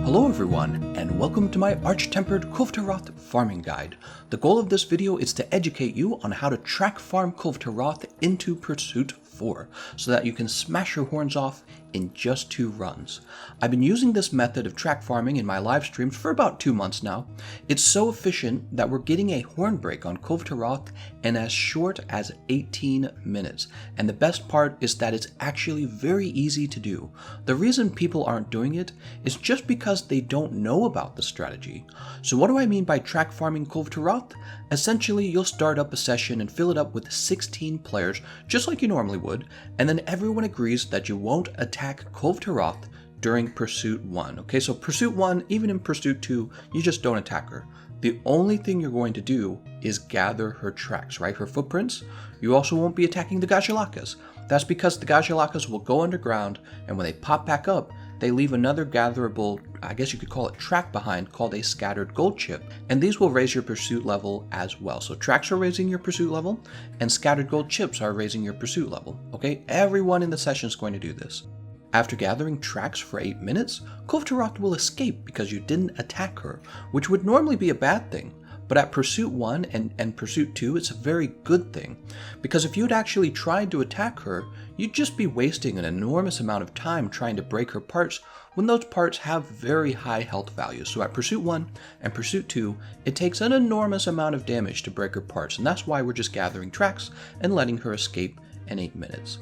Hello everyone, and welcome to my arch-tempered Kulve Taroth farming guide. The goal of this video is to educate you on how to track farm Kulve Taroth into Pursuit 4, so that you can smash your horns off in just 2 runs. I've been using this method of track farming in my live streams for about 2 months now. It's so efficient that we're getting a horn break on Kulve Taroth in as short as 18 minutes. And the best part is that it's actually very easy to do. The reason people aren't doing it is just because they don't know about the strategy. So what do I mean by track farming Kulve Taroth? Essentially, you'll start up a session and fill it up with 16 players, just like you normally would, and then everyone agrees that you won't attack Kulve Taroth during Pursuit 1. Okay, so Pursuit 1, even in Pursuit 2, you just don't attack her. The only thing you're going to do is gather her tracks, right? Her footprints. You also won't be attacking the Gajalakas. That's because the Gajalakas will go underground, and when they pop back up, they leave another gatherable, I guess you could call it track behind, called a scattered gold chip, and these will raise your pursuit level as well. So tracks are raising your pursuit level, and scattered gold chips are raising your pursuit level. Okay, everyone in the session is going to do this. After gathering tracks for 8 minutes, Kulve Taroth will escape because you didn't attack her, which would normally be a bad thing. But at Pursuit 1 and Pursuit 2, it's a very good thing, because if you'd actually tried to attack her, you'd just be wasting an enormous amount of time trying to break her parts when those parts have very high health values. So at Pursuit 1 and Pursuit 2, it takes an enormous amount of damage to break her parts, and that's why we're just gathering tracks and letting her escape in 8 minutes.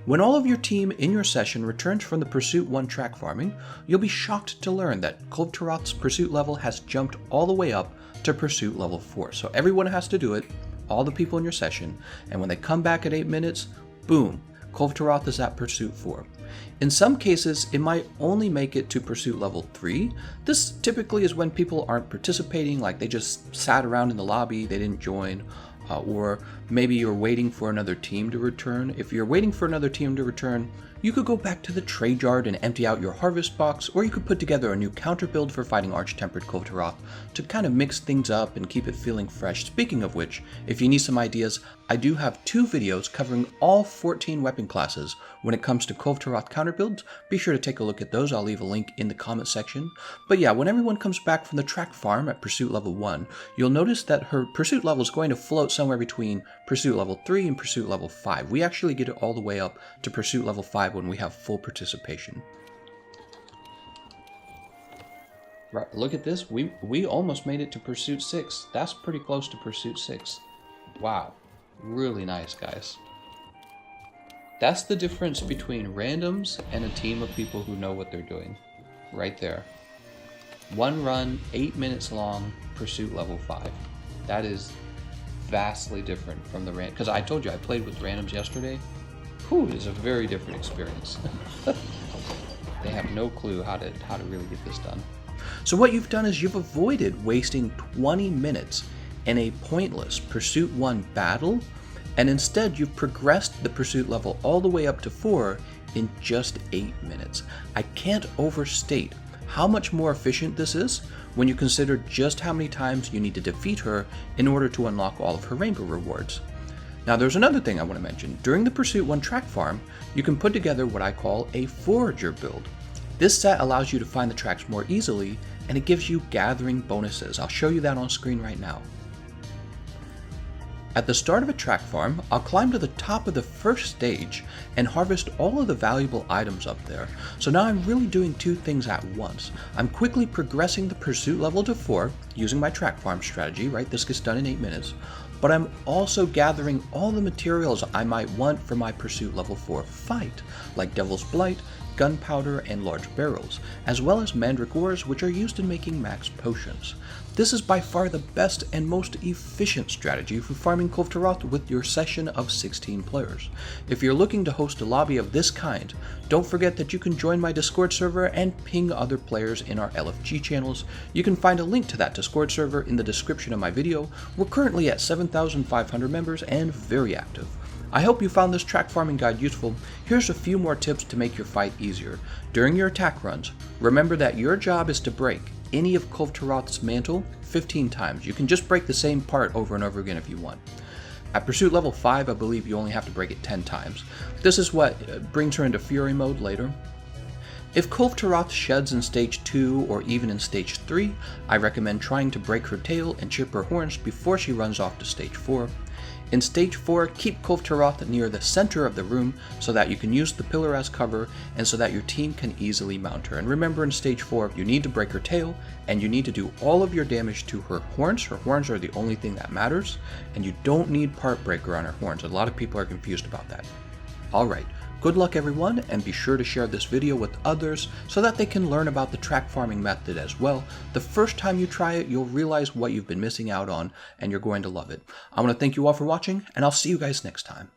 When all of your team in your session returns from the Pursuit 1 track farming, you'll be shocked to learn that Kulve Taroth's pursuit level has jumped all the way up to Pursuit level 4. So everyone has to do it, all the people in your session, and when they come back at 8 minutes, boom, Kulve Taroth is at Pursuit 4. In some cases, it might only make it to Pursuit level 3. This typically is when people aren't participating, like they just sat around in the lobby, they didn't join, or maybe you're waiting for another team to return. If you're waiting for another team to return, you could go back to the trade yard and empty out your harvest box, or you could put together a new counter build for fighting arch-tempered Kulve Taroth to kind of mix things up and keep it feeling fresh. Speaking of which, if you need some ideas, I do have 2 videos covering all 14 weapon classes when it comes to Kulve Taroth counter builds. Be sure to take a look at those. I'll leave a link in the comment section. But yeah, when everyone comes back from the track farm at Pursuit level 1, you'll notice that her pursuit level is going to float somewhere between Pursuit level 3 and Pursuit level 5. We actually get it all the way up to Pursuit level 5 when we have full participation. Right, look at this. We almost made it to Pursuit 6. That's pretty close to Pursuit 6. Wow. Really nice, guys. That's the difference between randoms and a team of people who know what they're doing. Right there. 1 run, 8 minutes long, Pursuit level 5. That is vastly different from the random, because I told you I played with randoms yesterday. Whew, it is a very different experience. They have no clue how to really get this done. So what you've done is you've avoided wasting 20 minutes in a pointless Pursuit 1 battle, and instead you've progressed the pursuit level all the way up to 4 in just 8 minutes. I can't overstate how much more efficient this is when you consider just how many times you need to defeat her in order to unlock all of her rainbow rewards. Now there's another thing I want to mention. During the Pursuit 1 track farm, you can put together what I call a Forager build. This set allows you to find the tracks more easily, and it gives you gathering bonuses. I'll show you that on screen right now. At the start of a track farm, I'll climb to the top of the first stage and harvest all of the valuable items up there. So now I'm really doing 2 things at once. I'm quickly progressing the pursuit level to 4 using my track farm strategy, right? This gets done in 8 minutes. But I'm also gathering all the materials I might want for my Pursuit level 4 fight, like Devil's Blight, gunpowder, and large barrels, as well as mandragores, which are used in making max potions. This is by far the best and most efficient strategy for farming Kulve Taroth with your session of 16 players. If you're looking to host a lobby of this kind, don't forget that you can join my Discord server and ping other players in our LFG channels. You can find a link to that Discord server in the description of my video. We're currently at 7,500 members and very active. I hope you found this track farming guide useful. Here's a few more tips to make your fight easier. During your attack runs, remember that your job is to break any of Kulve Taroth's mantle 15 times. You can just break the same part over and over again if you want. At Pursuit level 5, I believe you only have to break it 10 times. This is what brings her into Fury mode later. If Kulve Taroth sheds in stage 2 or even in stage 3, I recommend trying to break her tail and chip her horns before she runs off to stage 4. In stage 4, keep Kulve Taroth near the center of the room so that you can use the pillar as cover and so that your team can easily mount her. And remember, in stage 4, you need to break her tail and you need to do all of your damage to her horns. Her horns are the only thing that matters, and you don't need part breaker on her horns. A lot of people are confused about that. Alright, good luck everyone, and be sure to share this video with others so that they can learn about the track farming method as well. The first time you try it, you'll realize what you've been missing out on, and you're going to love it. I want to thank you all for watching, and I'll see you guys next time.